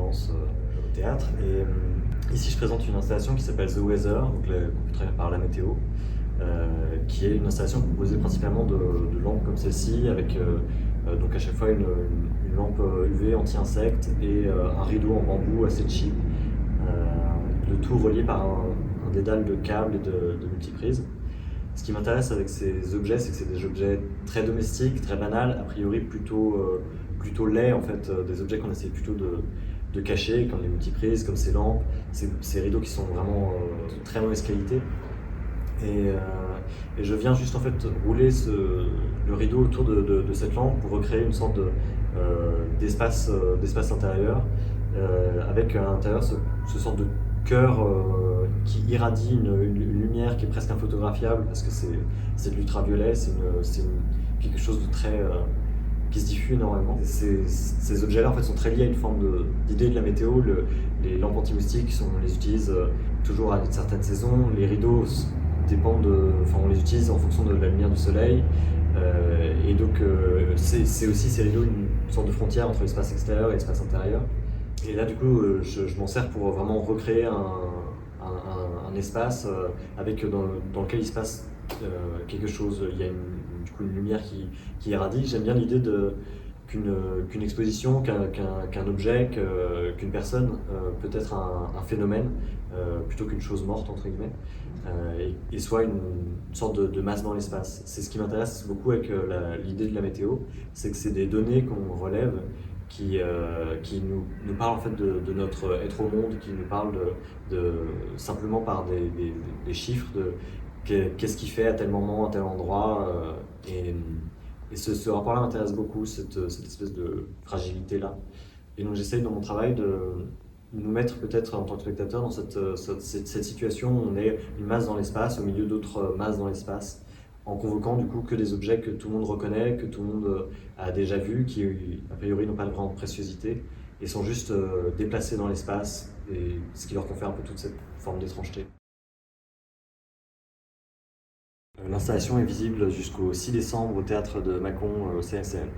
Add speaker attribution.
Speaker 1: danse au théâtre. Et ici, je présente une installation qui s'appelle The Weather, donc traduit par la météo, qui est une installation composée principalement de lampes comme celle-ci, avec donc à chaque fois une lampe UV anti-insectes et un rideau en bambou assez cheap. Le tout relié par un dédale de câbles et de multiprises. Ce qui m'intéresse avec ces objets, c'est que c'est des objets très domestiques, très banals, a priori plutôt laids en fait, des objets qu'on essaie plutôt de cacher, comme les multiprises, comme ces lampes, ces rideaux qui sont vraiment de très mauvaise qualité. Et je viens juste en fait rouler le rideau autour de cette lampe pour recréer une sorte d'espace intérieur, avec à l'intérieur ce sorte de cœur qui irradie une lumière qui est presque infotographiable parce que c'est de l'ultraviolet, c'est quelque chose de très qui se diffuse énormément. Ces objets-là en fait sont très liés à une forme d'idée de la météo. Les lampes anti-moustiques, on les utilise toujours à une certaine saison. Les rideaux on les utilise en fonction de la lumière du soleil. Et donc c'est aussi ces rideaux une sorte de frontière entre l'espace extérieur et l'espace intérieur. Et là du coup je m'en sers pour vraiment recréer un espace avec dans lequel il se passe quelque chose. Il y a du coup une lumière qui irradie. J'aime bien l'idée qu'une exposition, qu'un objet, qu'une personne peut être un phénomène plutôt qu'une chose morte entre guillemets, et soit une sorte de masse dans l'espace. C'est ce qui m'intéresse beaucoup avec l'idée de la météo, c'est que c'est des données qu'on relève qui nous parlent en fait de notre être au monde, qui nous parlent simplement par des chiffres de qu'est-ce qu'il fait à tel moment, à tel endroit. Et ce rapport-là m'intéresse beaucoup, cette espèce de fragilité-là. Et donc j'essaye dans mon travail de nous mettre peut-être en tant que spectateur dans cette situation où on est une masse dans l'espace, au milieu d'autres masses dans l'espace, en convoquant du coup que des objets que tout le monde reconnaît, que tout le monde a déjà vus, qui a priori n'ont pas de grande préciosité, et sont juste déplacés dans l'espace, et ce qui leur confère un peu toute cette forme d'étrangeté. L'installation est visible jusqu'au 6 décembre au théâtre de Mâcon au CNCL.